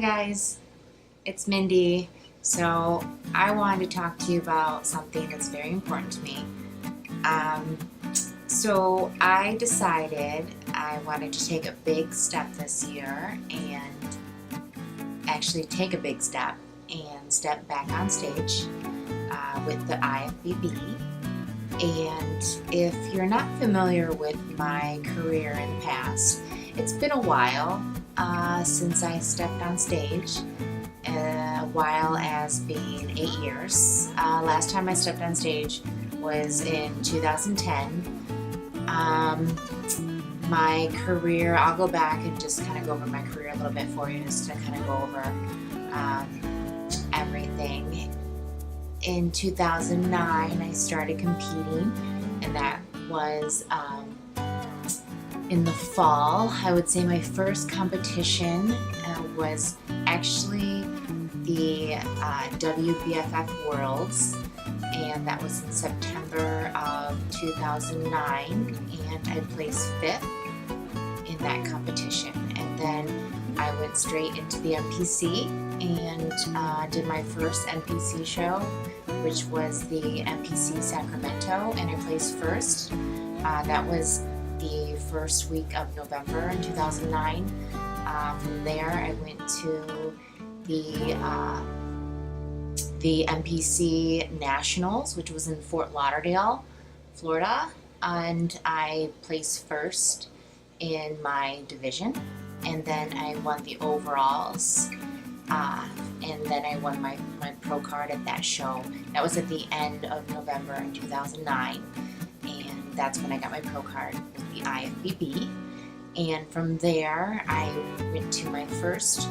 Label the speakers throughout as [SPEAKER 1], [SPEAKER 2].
[SPEAKER 1] guys, it's Mindy. So I wanted to talk to you about something that's very important to me. So I decided I wanted to take a big step this year and actually take a big step and step back on stage with the IFBB. And if you're not familiar with my career in the past, it's been a while since I stepped on stage, a while as being 8 years. Last time I stepped on stage was in 2010. My career, I'll go back and just kind of go over my career a little bit for you, just to kind of go over everything. In 2009, I started competing, and that was in the fall. I would say my first competition was actually the WBFF Worlds, and that was in September of 2009, and I placed 5th in that competition. And then I went straight into the NPC and did my first NPC show, which was the NPC Sacramento, and I placed 1st. That was the first week of November in 2009. From there, I went to the NPC Nationals, which was in Fort Lauderdale, Florida, and I placed 1st in my division. And then I won the overalls, and then I won my pro card at that show. That was at the end of November in 2009, and that's when I got my pro card with the IFBB. And from there, I went to my first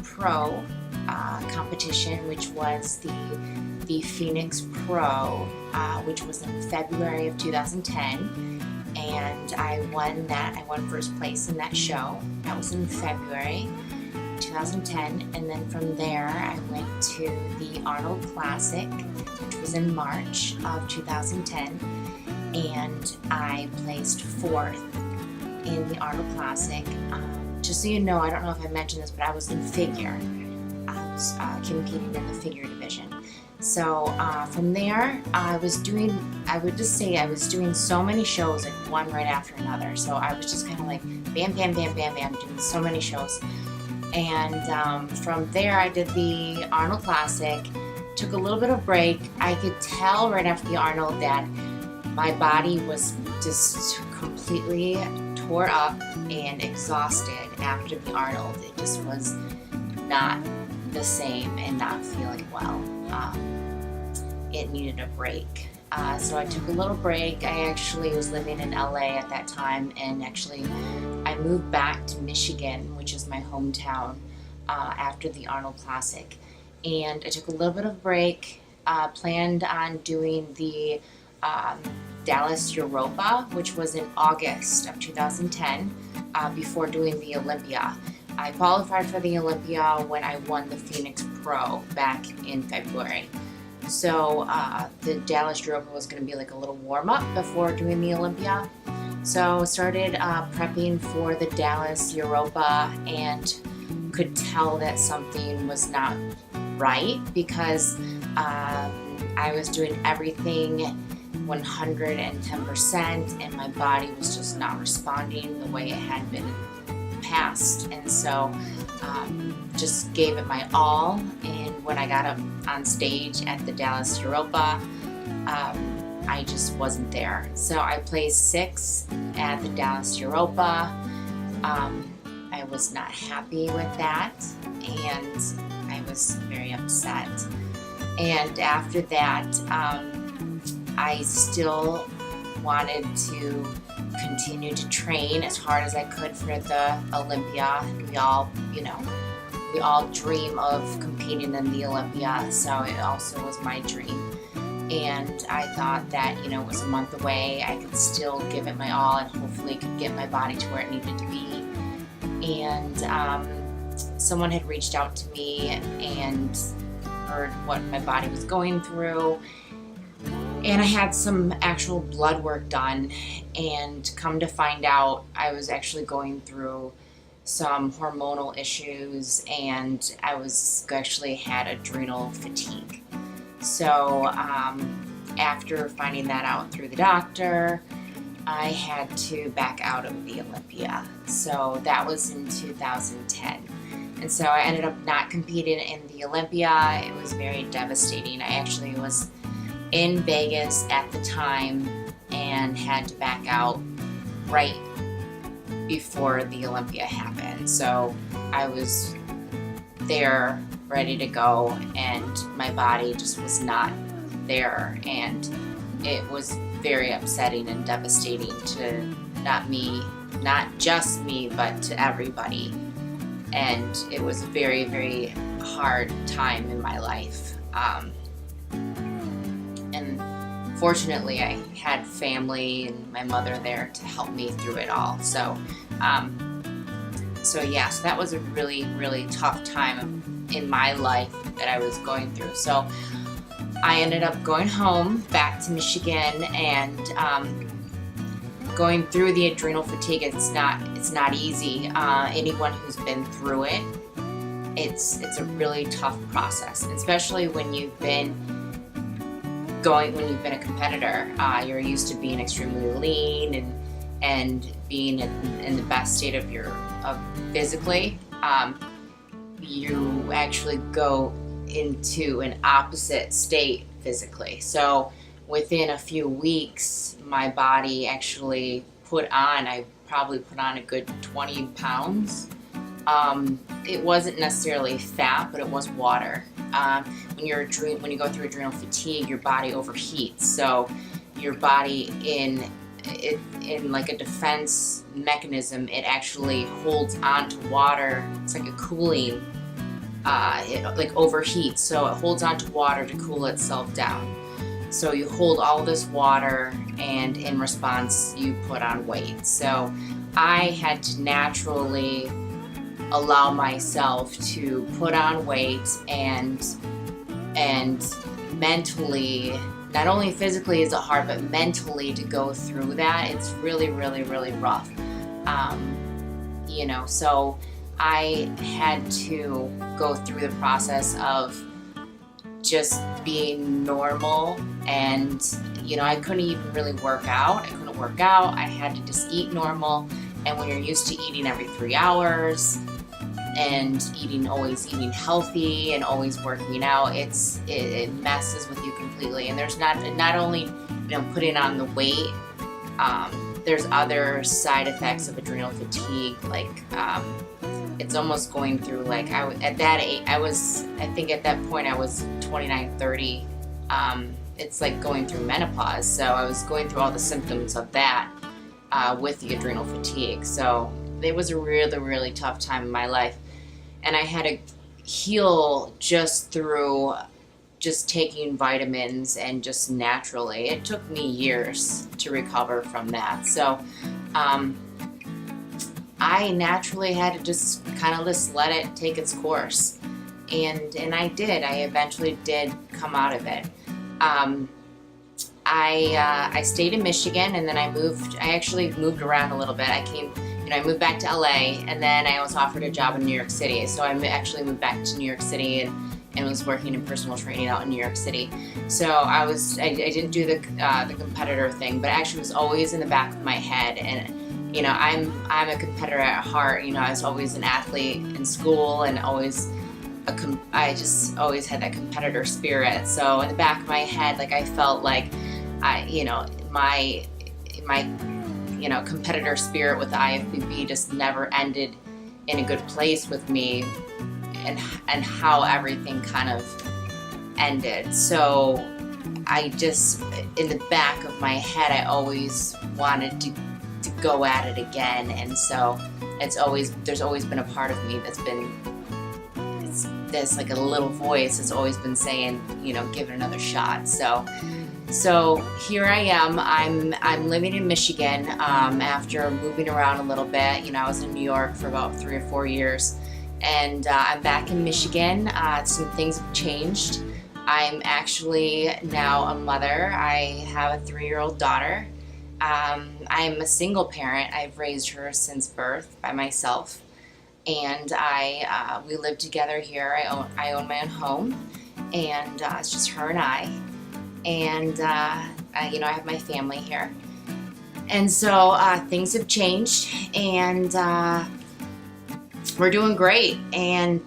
[SPEAKER 1] pro competition, which was the Phoenix Pro, which was in February of 2010. And I won that. I won 1st place in that show. That was in February 2010. And then from there, I went to the Arnold Classic, which was in March of 2010. And I placed 4th in the Arnold Classic. Just so you know, I don't know if I mentioned this, but I was in figure. I was competing in the figure division. So from there, I would just say I was doing so many shows, like one right after another. So I was just kind of like bam, bam, bam, bam, bam, doing so many shows. And from there, I did the Arnold Classic, took a little bit of break. I could tell right after the Arnold that my body was just completely tore up and exhausted after the Arnold. It just was not the same and not feeling well. It needed a break. So I took a little break. I actually was living in LA at that time, and actually I moved back to Michigan, which is my hometown, after the Arnold Classic. And I took a little bit of break, planned on doing the Dallas Europa, which was in August of 2010, before doing the Olympia. I qualified for the Olympia when I won the Phoenix Pro back in February. So the Dallas Europa was going to be like a little warm-up before doing the Olympia. So I started prepping for the Dallas Europa and could tell that something was not right, because I was doing everything 110%, and my body was just not responding the way it had been in the past. And so just gave it my all, and when I got up on stage at the Dallas Europa, I just wasn't there. So I placed 6th at the Dallas Europa. I was not happy with that, and I was very upset. And after that, I still wanted to continue to train as hard as I could for the Olympia. We all dream of competing in the Olympia, so it also was my dream. And I thought that, it was a month away. I could still give it my all and hopefully could get my body to where it needed to be. And someone had reached out to me and heard what my body was going through. And I had some actual blood work done, and come to find out, I was actually going through some hormonal issues, and I was actually had adrenal fatigue. So after finding that out through the doctor, I had to back out of the Olympia. So that was in 2010. And so I ended up not competing in the Olympia. It was very devastating. I actually was in Vegas at the time and had to back out right before the Olympia happened. So I was there ready to go, and my body just was not there, and it was very upsetting and devastating to not just me, but to everybody. And it was a very, very hard time in my life. And fortunately, I had family and my mother there to help me through it all. So that was a really, really tough time in my life that I was going through. So I ended up going home back to Michigan, and going through the adrenal fatigue. It's not easy. Anyone who's been through it, it's a really tough process, especially when you've been a competitor. You're used to being extremely lean and being in the best state of physically. You actually go into an opposite state physically. So within a few weeks, my body actually I probably put on a good 20 pounds. It wasn't necessarily fat, but it was water. When you go through adrenal fatigue, your body overheats. So your body in like a defense mechanism, it actually holds on to water. It's like a cooling, it like overheats. So it holds on to water to cool itself down. So you hold all this water, and in response, you put on weight. So I had to naturally allow myself to put on weight and mentally, not only physically is it hard, but mentally to go through that, it's really, really, really rough. So I had to go through the process of just being normal, and I couldn't even really work out. I had to just eat normal, and when you're used to eating every 3 hours and always eating healthy and always working out, it messes with you completely. And there's not only putting on the weight, there's other side effects of adrenal fatigue, like it's almost going through, like at that age, I think at that point I was 29, 30. It's like going through menopause. So I was going through all the symptoms of that with the adrenal fatigue. So it was a really, really tough time in my life. And I had to heal just through just taking vitamins and just naturally. It took me years to recover from that. So I naturally had to just kind of just let it take its course. And I did. I eventually did come out of it. I stayed in Michigan, and then I actually moved around a little bit. I moved back to LA, and then I was offered a job in New York City. So I actually moved back to New York City and was working in personal training out in New York City. So I didn't do the competitor thing, but actually was always in the back of my head. And I'm a competitor at heart. I was always an athlete in school, and I just always had that competitor spirit. So in the back of my head, like I felt like my competitor spirit with the IFBB just never ended in a good place with me, and how everything kind of ended. So I just, in the back of my head, I always wanted to go at it again. And so there's always been a part of me that's been, there's like a little voice that's always been saying, give it another shot. So here I am. I'm living in Michigan after moving around a little bit. I was in New York for about 3 or 4 years, and I'm back in Michigan. Some things have changed. I'm actually now a mother. I have a 3-year-old daughter. I'm a single parent. I've raised her since birth by myself. and we live together here. I own my own home, and it's just her and I. And you know, I have my family here. And so things have changed, and we're doing great. And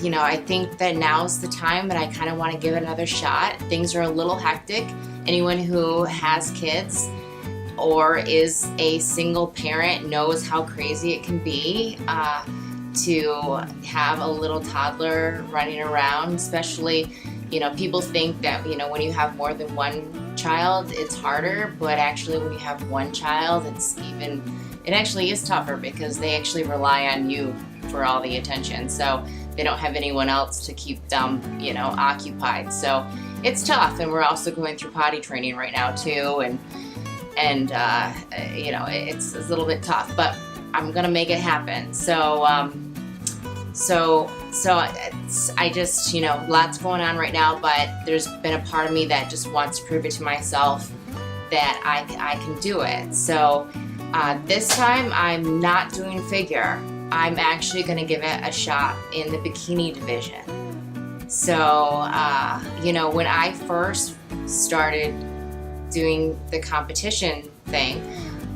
[SPEAKER 1] you know, I think that now's the time that I kind of want to give it another shot. Things are a little hectic. Anyone who has kids or is a single parent knows how crazy it can be to have a little toddler running around, especially, you know, people think that, you know, when you have more than one child, it's harder, but actually when you have one child, it actually is tougher because they actually rely on you for all the attention. So they don't have anyone else to keep them, you know, occupied. So it's tough, and we're also going through potty training right now too, and you know, it's a little bit tough, but I'm gonna make it happen. So I just, you know, lots going on right now, but there's been a part of me that just wants to prove it to myself that I can do it. So this time I'm not doing figure. I'm actually going to give it a shot in the Bikini Division. So, you know, when I first started doing the competition thing,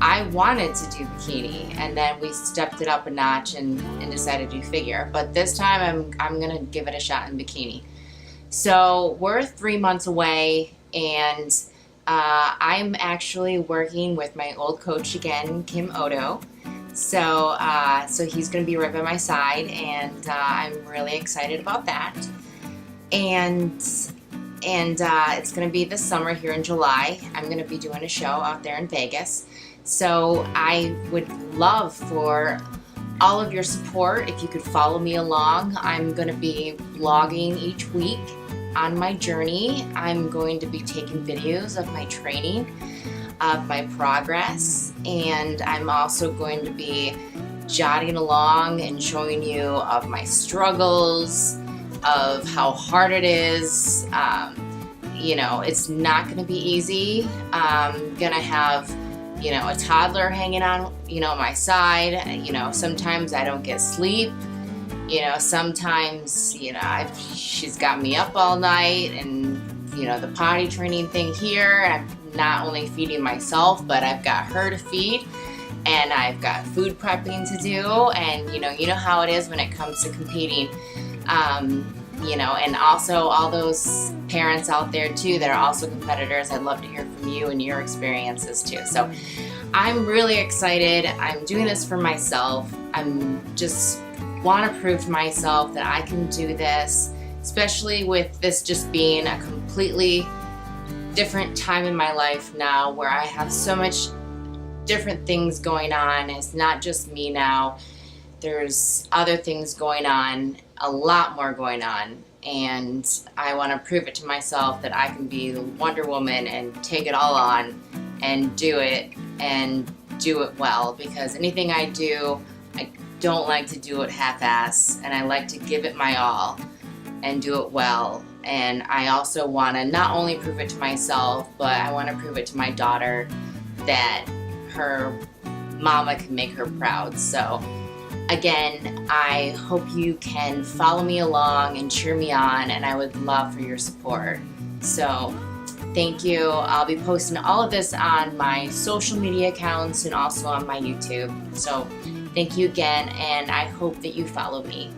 [SPEAKER 1] I wanted to do bikini, and then we stepped it up a notch and decided to do figure. But this time I'm going to give it a shot in bikini. So we're 3 months away, and I'm actually working with my old coach again, Oddo. So he's going to be right by my side, and I'm really excited about that. And it's going to be this summer here in July. I'm going to be doing a show out there in Vegas. So I would love for all of your support if you could follow me along. I'm going to be vlogging each week on my journey. I'm going to be taking videos of my training, of my progress, and I'm also going to be jotting along and showing you of my struggles, of how hard it is. You know, it's not going to be easy. I'm going to have, you know, a toddler hanging on, you know, my side. You know, sometimes I don't get sleep. You know, sometimes, you know, she's got me up all night, and, you know, the potty training thing here, I'm not only feeding myself, but I've got her to feed, and I've got food prepping to do, and, you know how it is when it comes to competing. You know, and also all those parents out there too that are also competitors, I'd love to hear from you and your experiences too. So I'm really excited. I'm doing this for myself. I'm just want to prove to myself that I can do this, especially with this just being a completely different time in my life now, where I have so much different things going on. It's not just me now. There's other things going on, a lot more going on, and I want to prove it to myself that I can be the Wonder Woman and take it all on and do it well, because anything I do, I don't like to do it half-ass, and I like to give it my all and do it well. And I also want to not only prove it to myself, but I want to prove it to my daughter that her mama can make her proud. So again, I hope you can follow me along and cheer me on, and I would love for your support. So thank you. I'll be posting all of this on my social media accounts and also on my YouTube. So thank you again, and I hope that you follow me.